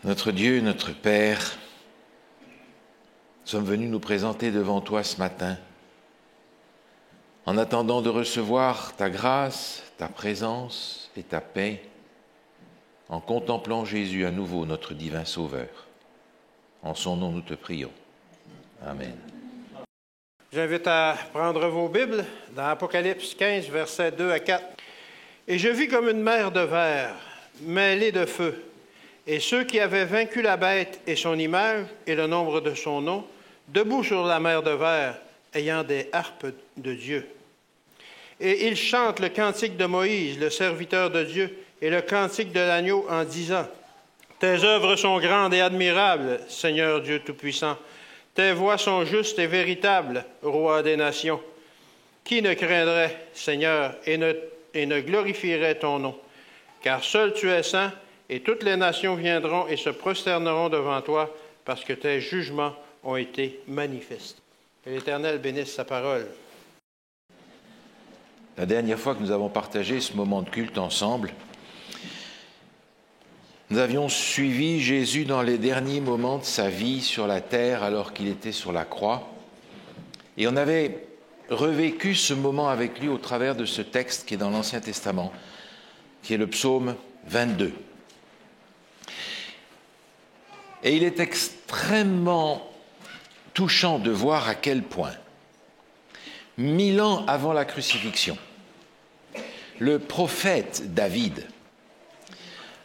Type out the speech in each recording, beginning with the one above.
Notre Dieu, notre Père, nous sommes venus nous présenter devant toi ce matin, en attendant de recevoir ta grâce, ta présence et ta paix, en contemplant Jésus à nouveau, notre divin Sauveur. En son nom, nous te prions. Amen. J'invite à prendre vos Bibles dans Apocalypse 15, versets 2 à 4. « Et je vis comme une mer de verre, mêlée de feu, et ceux qui avaient vaincu la bête et son image et le nombre de son nom, debout sur la mer de verre, ayant des harpes de Dieu. Et ils chantent le cantique de Moïse, le serviteur de Dieu, et le cantique de l'agneau en disant, « Tes œuvres sont grandes et admirables, Seigneur Dieu Tout-Puissant. Tes voies sont justes et véritables, Roi des nations. Qui ne craindrait, Seigneur, et ne glorifierait ton nom? Car seul tu es saint, et toutes les nations viendront et se prosterneront devant toi, parce que tes jugements ont été manifestés. » Que l'Éternel bénisse sa parole. La dernière fois que nous avons partagé ce moment de culte ensemble, nous avions suivi Jésus dans les derniers moments de sa vie sur la terre alors qu'il était sur la croix. Et on avait revécu ce moment avec lui au travers de ce texte qui est dans l'Ancien Testament, qui est le psaume 22. Et il est extrêmement touchant de voir à quel point, 1000 ans avant la crucifixion, le prophète David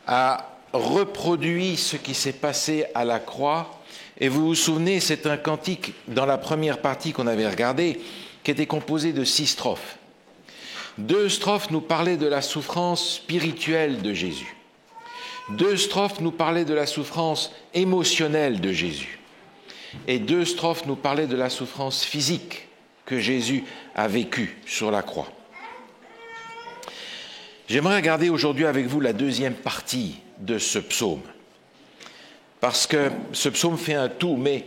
a reproduit ce qui s'est passé à la croix. Et vous vous souvenez, c'est un cantique dans la première partie qu'on avait regardée, qui était composé de 6 strophes. 2 strophes nous parlaient de la souffrance spirituelle de Jésus. 2 strophes nous parlaient de la souffrance émotionnelle de Jésus. Et 2 strophes nous parlaient de la souffrance physique que Jésus a vécue sur la croix. J'aimerais regarder aujourd'hui avec vous la deuxième partie de ce psaume. Parce que ce psaume fait un tout, mais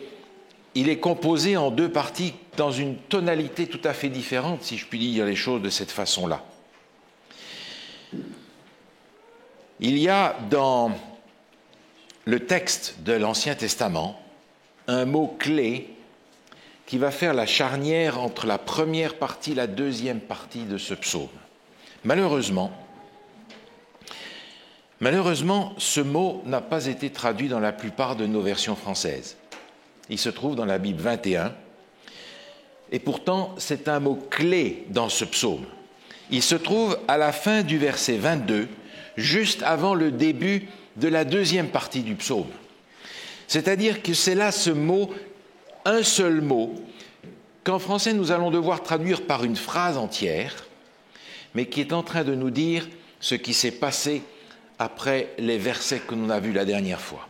il est composé en 2 parties dans une tonalité tout à fait différente, si je puis dire les choses de cette façon-là. Il y a dans le texte de l'Ancien Testament un mot-clé qui va faire la charnière entre la première partie et la deuxième partie de ce psaume. Malheureusement, ce mot n'a pas été traduit dans la plupart de nos versions françaises. Il se trouve dans la Bible 21, et pourtant c'est un mot-clé dans ce psaume. Il se trouve à la fin du verset 22, juste avant le début de la deuxième partie du psaume. C'est-à-dire que c'est là ce mot, un seul mot, qu'en français nous allons devoir traduire par une phrase entière, mais qui est en train de nous dire ce qui s'est passé après les versets que l'on a vus la dernière fois.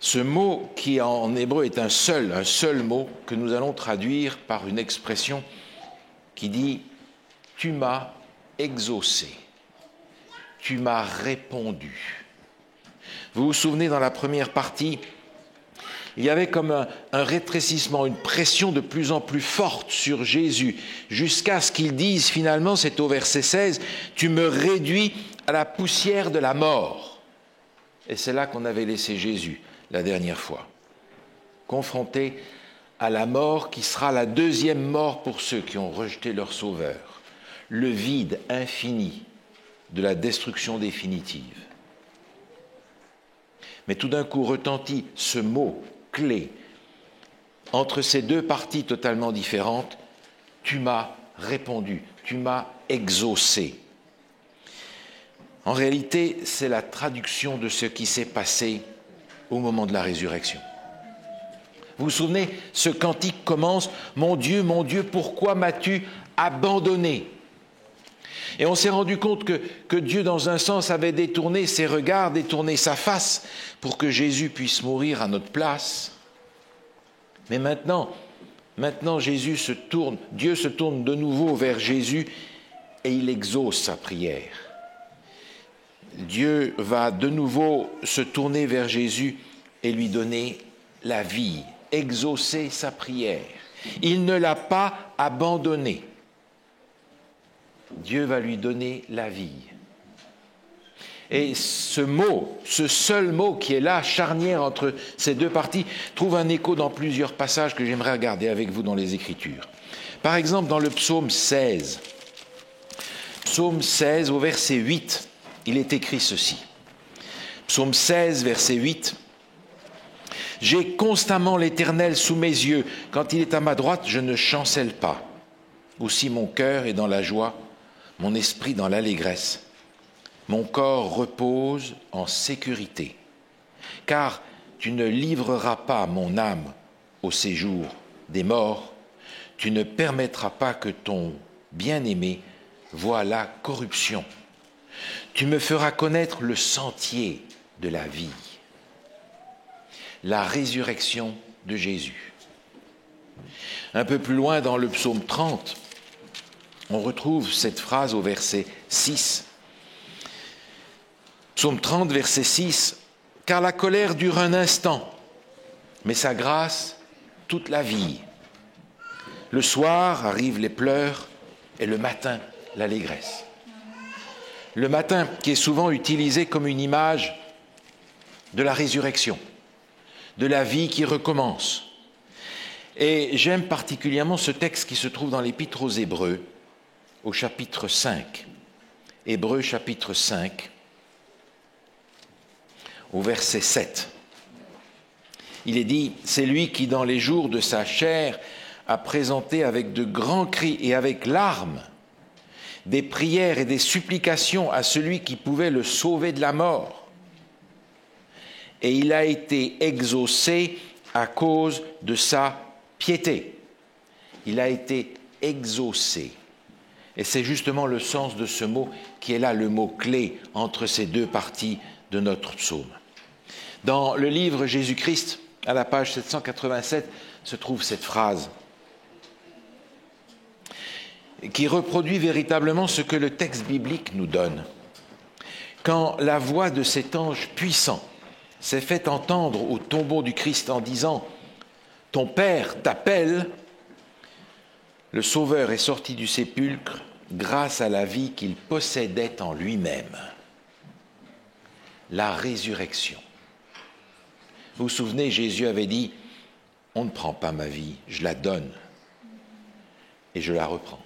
Ce mot qui en hébreu est un seul mot que nous allons traduire par une expression qui dit « tu m'as exaucé, tu m'as répondu ». Vous vous souvenez, dans la première partie, il y avait comme un rétrécissement, une pression de plus en plus forte sur Jésus, jusqu'à ce qu'il dise finalement, c'est au verset 16, « Tu me réduis à la poussière de la mort ». Et c'est là qu'on avait laissé Jésus la dernière fois, confronté à la mort qui sera la deuxième mort pour ceux qui ont rejeté leur Sauveur, le vide infini de la destruction définitive. Mais tout d'un coup retentit ce mot clé entre ces 2 parties totalement différentes, « tu m'as répondu, tu m'as exaucé ». En réalité, c'est la traduction de ce qui s'est passé au moment de la résurrection. Vous vous souvenez, ce cantique commence « Mon Dieu, pourquoi m'as-tu abandonné ?» Et on s'est rendu compte que Dieu, dans un sens, avait détourné ses regards, détourné sa face pour que Jésus puisse mourir à notre place. Mais maintenant, Dieu se tourne de nouveau vers Jésus et il exauce sa prière. Dieu va de nouveau se tourner vers Jésus et lui donner la vie, exaucer sa prière. Il ne l'a pas abandonné. Dieu va lui donner la vie. Et ce mot, ce seul mot qui est là, charnière entre ces deux parties, trouve un écho dans plusieurs passages que j'aimerais regarder avec vous dans les Écritures. Par exemple, dans le psaume 16. Psaume 16, au verset 8, il est écrit ceci. Psaume 16, verset 8. « J'ai constamment l'Éternel sous mes yeux. Quand il est à ma droite, je ne chancelle pas. Aussi mon cœur est dans la joie, mon esprit dans l'allégresse. Mon corps repose en sécurité, car tu ne livreras pas mon âme au séjour des morts, tu ne permettras pas que ton bien-aimé voie la corruption. Tu me feras connaître le sentier de la vie. » La résurrection de Jésus. Un peu plus loin dans le psaume 30, on retrouve cette phrase au verset 6. Psaume 30, verset 6, « Car la colère dure un instant, mais sa grâce toute la vie. Le soir arrivent les pleurs et le matin l'allégresse. » Le matin qui est souvent utilisé comme une image de la résurrection, de la vie qui recommence. Et j'aime particulièrement ce texte qui se trouve dans l'Épître aux Hébreux, au chapitre 5. Hébreux chapitre 5, au verset 7. Il est dit, « C'est lui qui, dans les jours de sa chair, a présenté avec de grands cris et avec larmes des prières et des supplications à celui qui pouvait le sauver de la mort. Et il a été exaucé à cause de sa piété. » Il a été exaucé. Et c'est justement le sens de ce mot qui est là, le mot clé entre ces deux parties de notre psaume. Dans le livre Jésus-Christ, à la page 787, se trouve cette phrase qui reproduit véritablement ce que le texte biblique nous donne. Quand la voix de cet ange puissant s'est fait entendre au tombeau du Christ en disant « Ton Père t'appelle », le Sauveur est sorti du sépulcre grâce à la vie qu'il possédait en lui-même. La résurrection. Vous vous souvenez, Jésus avait dit « On ne prend pas ma vie, je la donne et je la reprends. »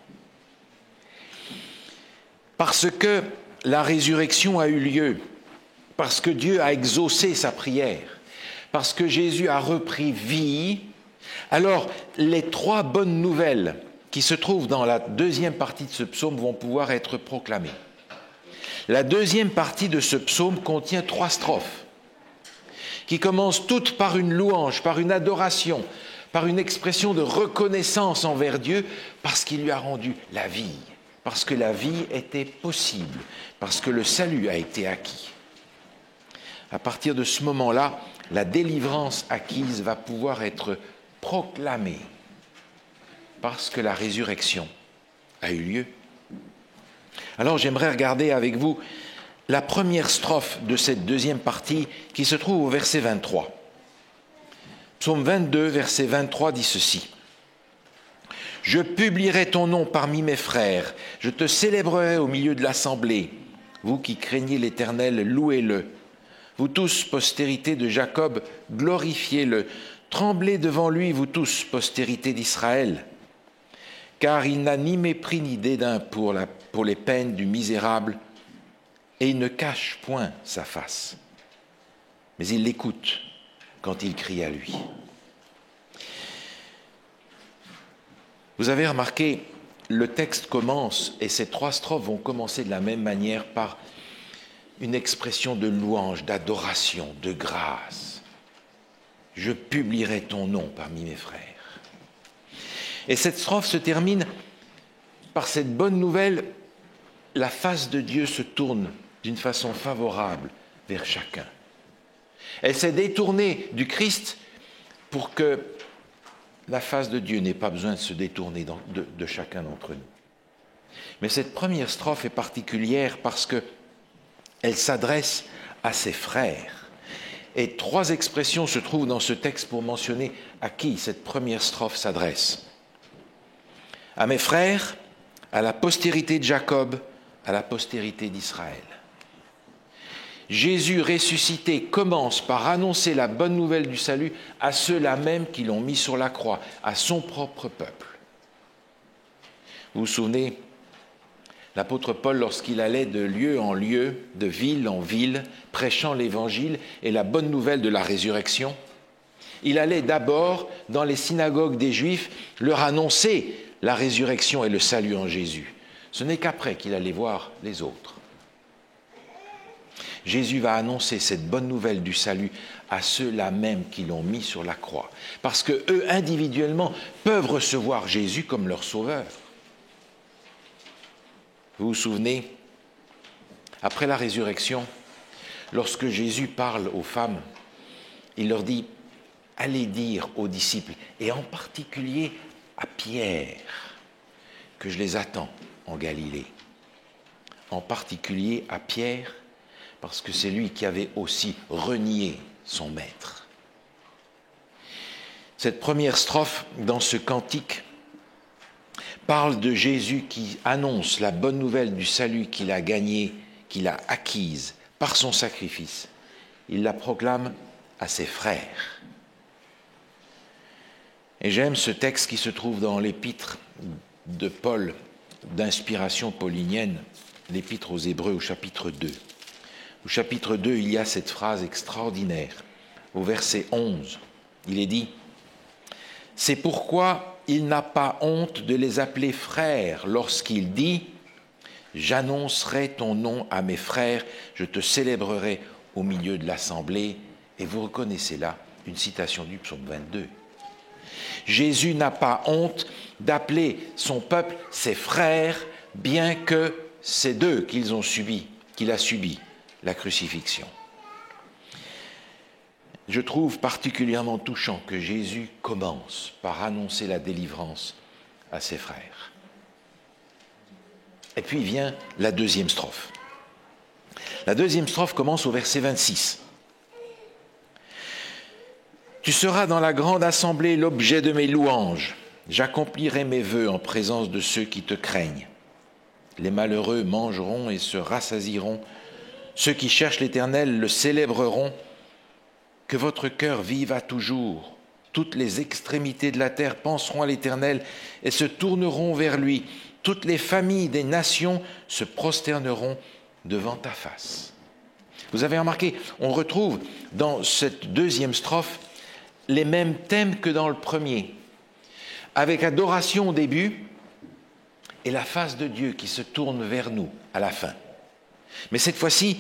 Parce que la résurrection a eu lieu, parce que Dieu a exaucé sa prière, parce que Jésus a repris vie, alors les trois bonnes nouvelles qui se trouvent dans la deuxième partie de ce psaume vont pouvoir être proclamées. La deuxième partie de ce psaume contient 3 strophes qui commencent toutes par une louange, par une adoration, par une expression de reconnaissance envers Dieu parce qu'il lui a rendu la vie, parce que la vie était possible, parce que le salut a été acquis. À partir de ce moment-là, la délivrance acquise va pouvoir être proclamée parce que la résurrection a eu lieu. Alors j'aimerais regarder avec vous la première strophe de cette deuxième partie qui se trouve au verset 23. Psaume 22, verset 23 dit ceci. « Je publierai ton nom parmi mes frères, je te célébrerai au milieu de l'assemblée. Vous qui craignez l'Éternel, louez-le. Vous tous, postérité de Jacob, glorifiez-le. Tremblez devant lui, vous tous, postérité d'Israël. Car il n'a ni mépris ni dédain pour les peines du misérable, et il ne cache point sa face. Mais il l'écoute quand il crie à lui. » Vous avez remarqué, le texte commence, et ces 3 strophes vont commencer de la même manière par une expression de louange, d'adoration, de grâce. « Je publierai ton nom parmi mes frères. » Et cette strophe se termine par cette bonne nouvelle, la face de Dieu se tourne d'une façon favorable vers chacun. Elle s'est détournée du Christ pour que la face de Dieu n'ait pas besoin de se détourner de chacun d'entre nous. Mais cette première strophe est particulière parce qu'elle s'adresse à ses frères. Et 3 expressions se trouvent dans ce texte pour mentionner à qui cette première strophe s'adresse. À mes frères, à la postérité de Jacob, à la postérité d'Israël. Jésus ressuscité commence par annoncer la bonne nouvelle du salut à ceux-là même qui l'ont mis sur la croix, à son propre peuple. Vous vous souvenez, l'apôtre Paul, lorsqu'il allait de lieu en lieu, de ville en ville, prêchant l'évangile et la bonne nouvelle de la résurrection, il allait d'abord dans les synagogues des Juifs leur annoncer la résurrection et le salut en Jésus. Ce n'est qu'après qu'il allait voir les autres. Jésus va annoncer cette bonne nouvelle du salut à ceux-là même qui l'ont mis sur la croix, parce qu'eux, individuellement, peuvent recevoir Jésus comme leur sauveur. Vous vous souvenez, après la résurrection, lorsque Jésus parle aux femmes, il leur dit « Allez dire aux disciples, et en particulier à Pierre, que je les attends en Galilée. » En particulier à Pierre, parce que c'est lui qui avait aussi renié son maître. Cette première strophe dans ce cantique parle de Jésus qui annonce la bonne nouvelle du salut qu'il a gagné, qu'il a acquise par son sacrifice. Il la proclame à ses frères. Et j'aime ce texte qui se trouve dans l'épître de Paul, d'inspiration paulinienne, l'épître aux Hébreux au chapitre 2. Au chapitre 2, il y a cette phrase extraordinaire. Au verset 11, il est dit « C'est pourquoi il n'a pas honte de les appeler frères lorsqu'il dit « J'annoncerai ton nom à mes frères, je te célébrerai au milieu de l'assemblée. » Et vous reconnaissez là une citation du psaume 22. Jésus n'a pas honte d'appeler son peuple ses frères, bien que c'est d'eux qu'il a subi la crucifixion. Je trouve particulièrement touchant que Jésus commence par annoncer la délivrance à ses frères. Et puis vient la deuxième strophe. La deuxième strophe commence au verset 26. « Tu seras dans la grande assemblée l'objet de mes louanges. J'accomplirai mes vœux en présence de ceux qui te craignent. Les malheureux mangeront et se rassasieront. Ceux qui cherchent l'Éternel le célébreront. Que votre cœur vive à toujours. Toutes les extrémités de la terre penseront à l'Éternel et se tourneront vers lui. Toutes les familles des nations se prosterneront devant ta face. » Vous avez remarqué, on retrouve dans cette deuxième strophe les mêmes thèmes que dans le premier, avec adoration au début et la face de Dieu qui se tourne vers nous à la fin. Mais cette fois-ci,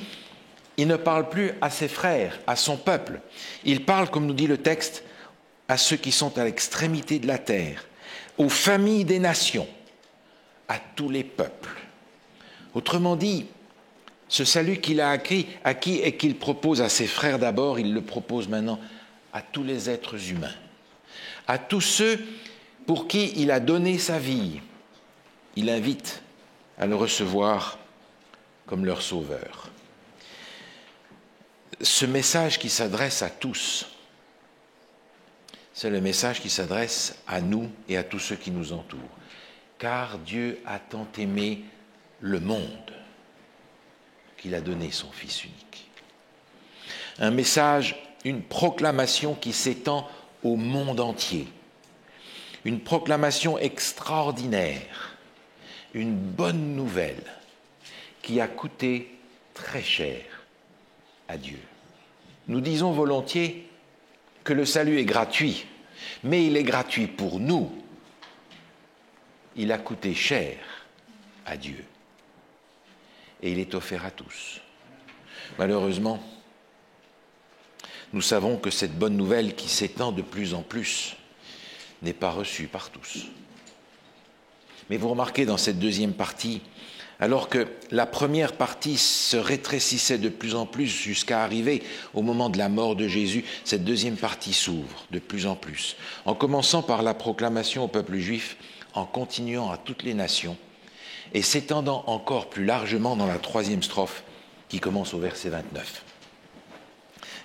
il ne parle plus à ses frères, à son peuple. Il parle, comme nous dit le texte, à ceux qui sont à l'extrémité de la terre, aux familles des nations, à tous les peuples. Autrement dit, ce salut qu'il a acquis et qu'il propose à ses frères d'abord, il le propose maintenant à tous les êtres humains, à tous ceux pour qui il a donné sa vie. Il invite à le recevoir comme leur sauveur. Ce message qui s'adresse à tous, c'est le message qui s'adresse à nous et à tous ceux qui nous entourent. Car Dieu a tant aimé le monde qu'il a donné son Fils unique. Un message, une proclamation qui s'étend au monde entier. Une proclamation extraordinaire, une bonne nouvelle qui a coûté très cher à Dieu. Nous disons volontiers que le salut est gratuit, mais il est gratuit pour nous. Il a coûté cher à Dieu et il est offert à tous. Malheureusement, nous savons que cette bonne nouvelle qui s'étend de plus en plus n'est pas reçue par tous. Mais vous remarquez dans cette deuxième partie, alors que la première partie se rétrécissait de plus en plus jusqu'à arriver au moment de la mort de Jésus, cette deuxième partie s'ouvre de plus en plus, en commençant par la proclamation au peuple juif, en continuant à toutes les nations, et s'étendant encore plus largement dans la troisième strophe qui commence au verset 29.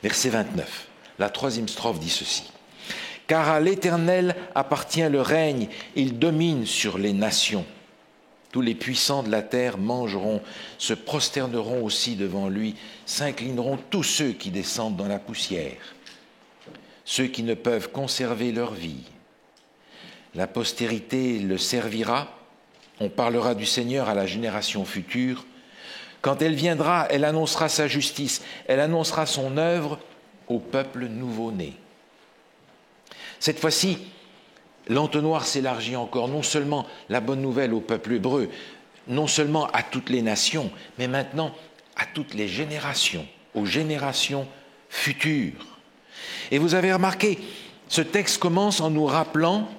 Verset 29, la troisième strophe dit ceci. « Car à l'Éternel appartient le règne, il domine sur les nations. Tous les puissants de la terre mangeront, se prosterneront aussi devant lui, s'inclineront tous ceux qui descendent dans la poussière, ceux qui ne peuvent conserver leur vie. La postérité le servira, on parlera du Seigneur à la génération future. Quand elle viendra, elle annoncera sa justice, elle annoncera son œuvre au peuple nouveau-né. Cette fois-ci, l'entonnoir s'élargit encore, non seulement la bonne nouvelle au peuple hébreu, non seulement à toutes les nations, mais maintenant à toutes les générations, aux générations futures. Et vous avez remarqué, ce texte commence en nous rappelant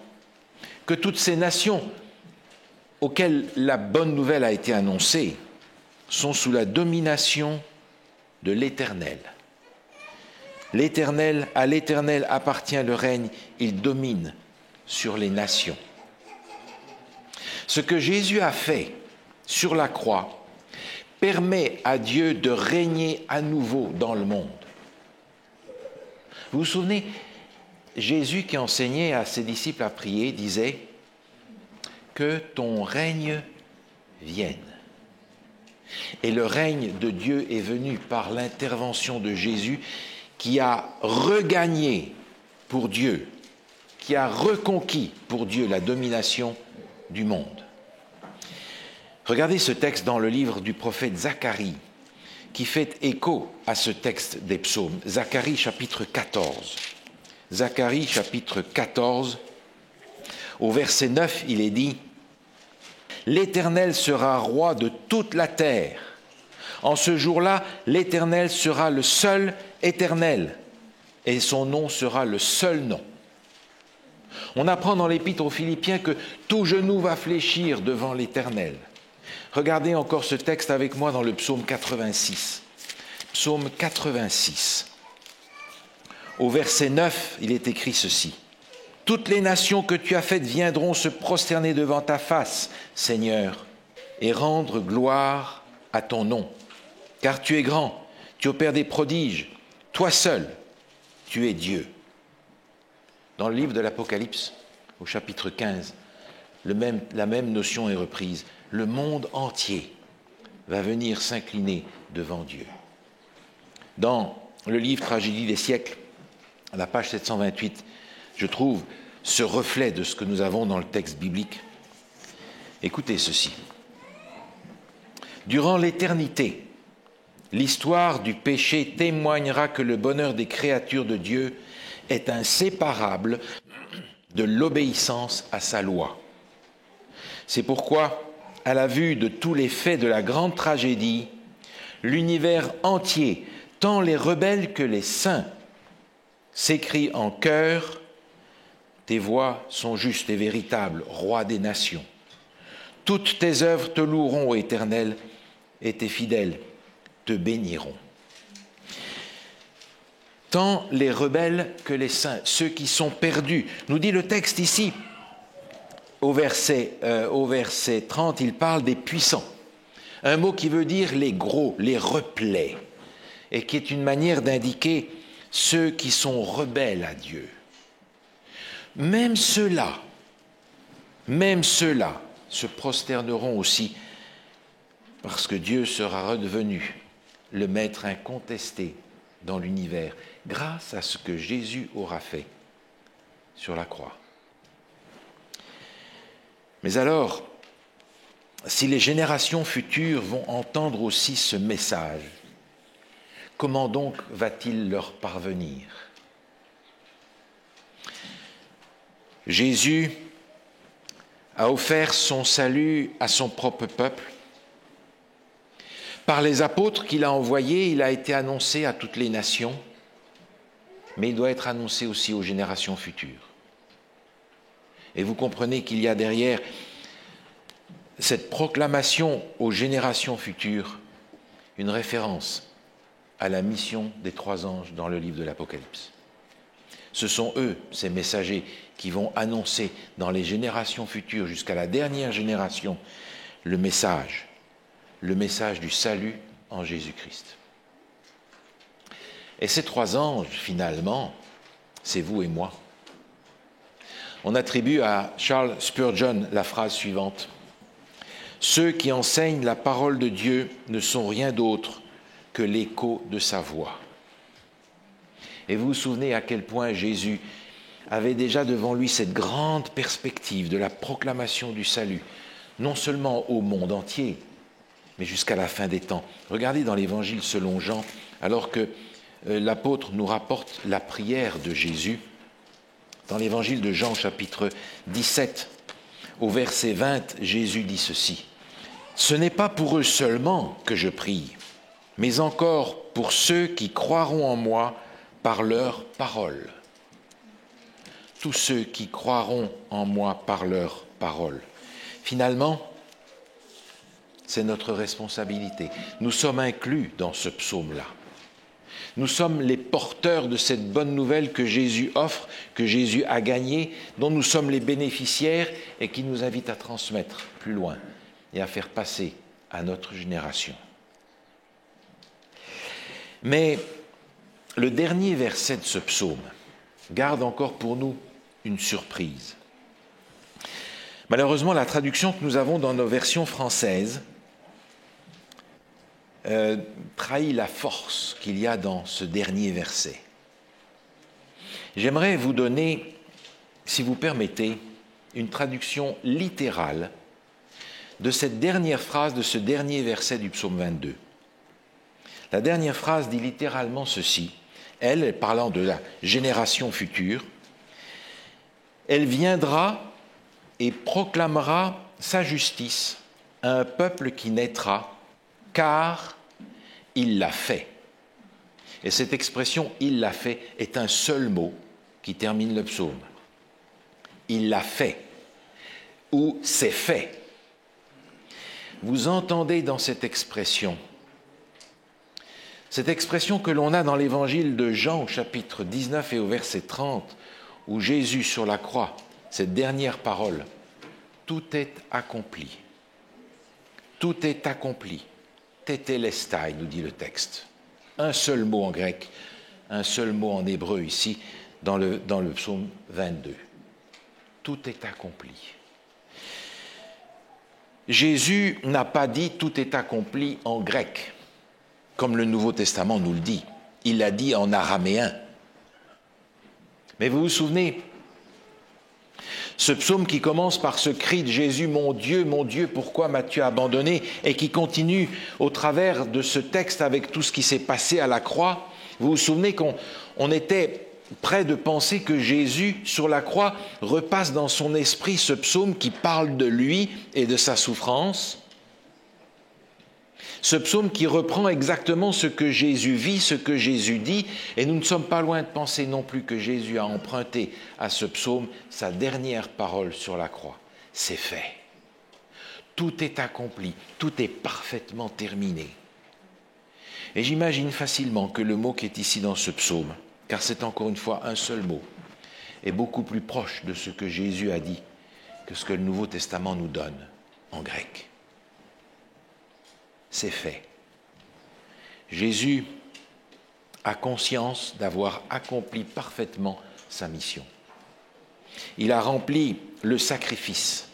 que toutes ces nations auxquelles la bonne nouvelle a été annoncée sont sous la domination de l'Éternel. À l'Éternel appartient le règne, il domine sur les nations. Ce que Jésus a fait sur la croix permet à Dieu de régner à nouveau dans le monde. Vous vous souvenez, Jésus qui enseignait à ses disciples à prier disait « Que ton règne vienne ». Et le règne de Dieu est venu par l'intervention de Jésus qui a regagné pour Dieu, qui a reconquis pour Dieu la domination du monde. Regardez ce texte dans le livre du prophète Zacharie, qui fait écho à ce texte des psaumes. Zacharie chapitre 14. Zacharie chapitre 14, au verset 9, il est dit « L'Éternel sera roi de toute la terre. En ce jour-là, l'Éternel sera le seul Éternel, et son nom sera le seul nom. » On apprend dans l'Épître aux Philippiens que tout genou va fléchir devant l'Éternel. Regardez encore ce texte avec moi dans le psaume 86. Psaume 86. Au verset 9, il est écrit ceci. « Toutes les nations que tu as faites viendront se prosterner devant ta face, Seigneur, et rendre gloire à ton nom. Car tu es grand, tu opères des prodiges, toi seul, tu es Dieu. » Dans le livre de l'Apocalypse, au chapitre 15, la même notion est reprise. Le monde entier va venir s'incliner devant Dieu. Dans le livre Tragédie des siècles, à la page 728, je trouve ce reflet de ce que nous avons dans le texte biblique. Écoutez ceci. Durant l'éternité, l'histoire du péché témoignera que le bonheur des créatures de Dieu est inséparable de l'obéissance à sa loi. C'est pourquoi, à la vue de tous les faits de la grande tragédie, l'univers entier, tant les rebelles que les saints, s'écrie en chœur « Tes voies sont justes et véritables, roi des nations. Toutes tes œuvres te loueront, ô Éternel, et tes fidèles te béniront. » Tant les rebelles que les saints, ceux qui sont perdus, nous dit le texte ici, au verset 30, il parle des puissants. Un mot qui veut dire les gros, les replets, et qui est une manière d'indiquer ceux qui sont rebelles à Dieu. Même ceux-là se prosterneront aussi parce que Dieu sera redevenu le maître incontesté dans l'univers grâce à ce que Jésus aura fait sur la croix. Mais alors, si les générations futures vont entendre aussi ce message, comment donc va-t-il leur parvenir ? Jésus a offert son salut à son propre peuple. Par les apôtres qu'il a envoyés, il a été annoncé à toutes les nations, mais il doit être annoncé aussi aux générations futures. Et vous comprenez qu'il y a derrière cette proclamation aux générations futures une référence à la mission des 3 anges dans le livre de l'Apocalypse. Ce sont eux, ces messagers, qui vont annoncer dans les générations futures jusqu'à la dernière génération le message du salut en Jésus-Christ. Et ces 3 anges, finalement, c'est vous et moi. On attribue à Charles Spurgeon la phrase suivante. Ceux qui enseignent la parole de Dieu ne sont rien d'autre que l'écho de sa voix. Et vous vous souvenez à quel point Jésus avait déjà devant lui cette grande perspective de la proclamation du salut, non seulement au monde entier, mais jusqu'à la fin des temps. Regardez dans l'Évangile selon Jean, alors que l'apôtre nous rapporte la prière de Jésus, dans l'Évangile de Jean, chapitre 17, au verset 20, Jésus dit ceci. « Ce n'est pas pour eux seulement que je prie, mais encore pour ceux qui croiront en moi par leur parole. » Tous ceux qui croiront en moi par leur parole. Finalement, c'est notre responsabilité. Nous sommes inclus dans ce psaume-là. Nous sommes les porteurs de cette bonne nouvelle que Jésus offre, que Jésus a gagnée, dont nous sommes les bénéficiaires et qui nous invite à transmettre plus loin et à faire passer à notre génération. Mais le dernier verset de ce psaume garde encore pour nous une surprise. Malheureusement, la traduction que nous avons dans nos versions françaises trahit la force qu'il y a dans ce dernier verset. J'aimerais vous donner, si vous permettez, une traduction littérale de cette dernière phrase, de ce dernier verset du psaume 22. La dernière phrase dit littéralement ceci, elle, parlant de la génération future, elle viendra et proclamera sa justice à un peuple qui naîtra, car il l'a fait. Et cette expression « il l'a fait » est un seul mot qui termine le psaume. Il l'a fait, ou c'est fait. Vous entendez dans cette expression que l'on a dans l'évangile de Jean, au chapitre 19 et au verset 30, où Jésus sur la croix, cette dernière parole, tout est accompli. Tout est accompli. Tétélestai, nous dit le texte. Un seul mot en grec, un seul mot en hébreu ici, dans le psaume 22. Tout est accompli. Jésus n'a pas dit « tout est accompli » en grec, comme le Nouveau Testament nous le dit. Il l'a dit en araméen. Mais vous vous souvenez, ce psaume qui commence par ce cri de Jésus, « Mon Dieu, pourquoi m'as-tu abandonné ?» et qui continue au travers de ce texte avec tout ce qui s'est passé à la croix, vous vous souvenez qu'on était près de penser que Jésus, sur la croix, repasse dans son esprit ce psaume qui parle de lui et de sa souffrance. Ce psaume qui reprend exactement ce que Jésus vit, ce que Jésus dit, et nous ne sommes pas loin de penser non plus que Jésus a emprunté à ce psaume sa dernière parole sur la croix. C'est fait. Tout est accompli, tout est parfaitement terminé. Et j'imagine facilement que le mot qui est ici dans ce psaume, car c'est encore une fois un seul mot, est beaucoup plus proche de ce que Jésus a dit que ce que le Nouveau Testament nous donne en grec. C'est fait. Jésus a conscience d'avoir accompli parfaitement sa mission. Il a rempli le sacrifice.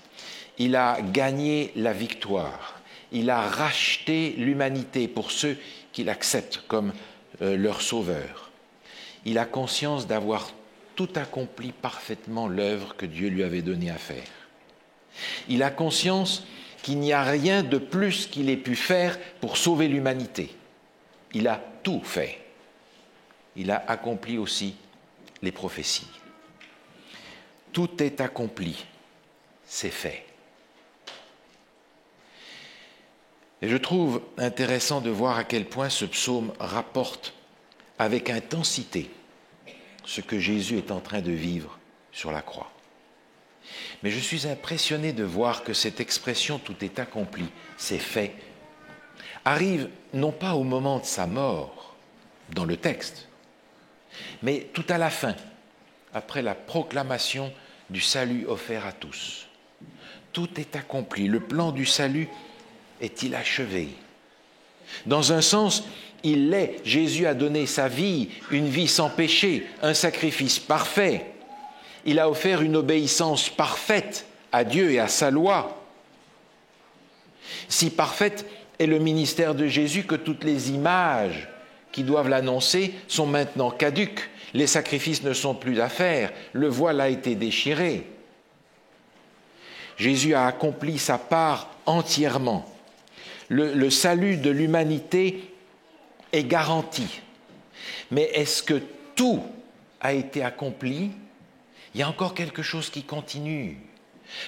Il a gagné la victoire. Il a racheté l'humanité pour ceux qui l'acceptent comme leur sauveur. Il a conscience d'avoir tout accompli parfaitement l'œuvre que Dieu lui avait donnée à faire. Il a conscience qu'il n'y a rien de plus qu'il ait pu faire pour sauver l'humanité. Il a tout fait. Il a accompli aussi les prophéties. Tout est accompli, c'est fait. Et je trouve intéressant de voir à quel point ce psaume rapporte avec intensité ce que Jésus est en train de vivre sur la croix. Mais je suis impressionné de voir que cette expression « tout est accompli, c'est fait » arrive non pas au moment de sa mort, dans le texte, mais tout à la fin, après la proclamation du salut offert à tous. Tout est accompli, le plan du salut est-il achevé? Dans un sens, il l'est. Jésus a donné sa vie, une vie sans péché, un sacrifice parfait. Il a offert une obéissance parfaite à Dieu et à sa loi. Si parfaite est le ministère de Jésus que toutes les images qui doivent l'annoncer sont maintenant caduques. Les sacrifices ne sont plus à faire, le voile a été déchiré. Jésus a accompli sa part entièrement. Le salut de l'humanité est garanti. Mais est-ce que tout a été accompli? Il y a encore quelque chose qui continue.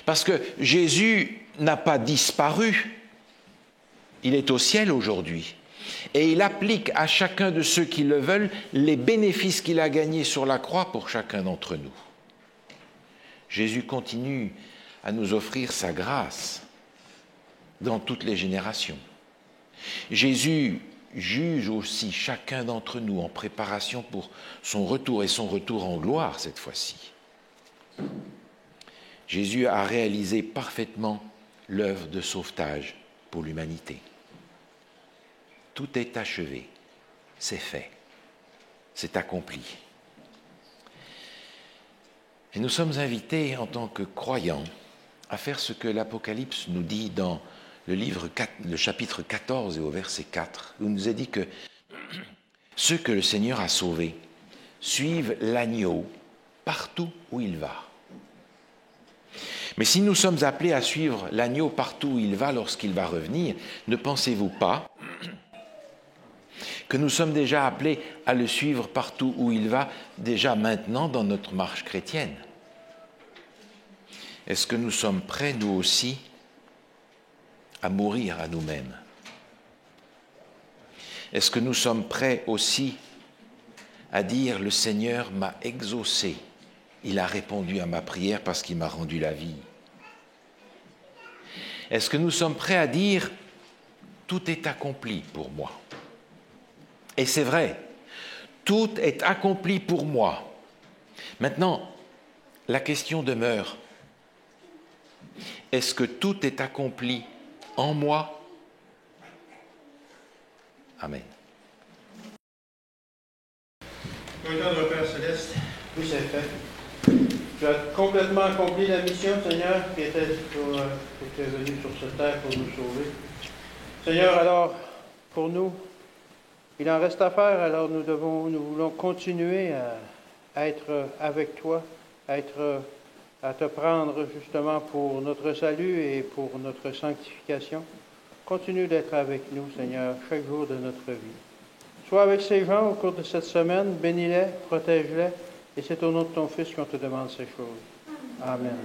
Parce que Jésus n'a pas disparu. Il est au ciel aujourd'hui. Et il applique à chacun de ceux qui le veulent les bénéfices qu'il a gagnés sur la croix pour chacun d'entre nous. Jésus continue à nous offrir sa grâce dans toutes les générations. Jésus juge aussi chacun d'entre nous en préparation pour son retour, et son retour en gloire cette fois-ci. Jésus a réalisé parfaitement l'œuvre de sauvetage pour l'humanité. Tout est achevé, c'est fait, c'est accompli. Et nous sommes invités en tant que croyants à faire ce que l'Apocalypse nous dit dans le chapitre 14 et au verset 4, où il nous est dit que ceux que le Seigneur a sauvés suivent l'agneau partout où il va. Mais si nous sommes appelés à suivre l'agneau partout où il va lorsqu'il va revenir, ne pensez-vous pas que nous sommes déjà appelés à le suivre partout où il va, déjà maintenant dans notre marche chrétienne? Est-ce que nous sommes prêts, nous aussi, à mourir à nous-mêmes? Est-ce que nous sommes prêts aussi à dire « Le Seigneur m'a exaucé, il a répondu à ma prière parce qu'il m'a rendu la vie ». Est-ce que nous sommes prêts à dire « Tout est accompli pour moi ». Et c'est vrai, tout est accompli pour moi. Maintenant, la question demeure, est-ce que tout est accompli en moi? Amen. Notre Père Céleste, oui, c'est fait. Tu as complètement accompli la mission, Seigneur, qui était venue sur cette terre pour nous sauver. Seigneur, alors, pour nous, il en reste à faire, alors nous voulons continuer à être avec toi, à te prendre justement pour notre salut et pour notre sanctification. Continue d'être avec nous, Seigneur, chaque jour de notre vie. Sois avec ces gens au cours de cette semaine, bénis-les, protège-les, et c'est au nom de ton Fils qu'on te demande ces choses. Amen.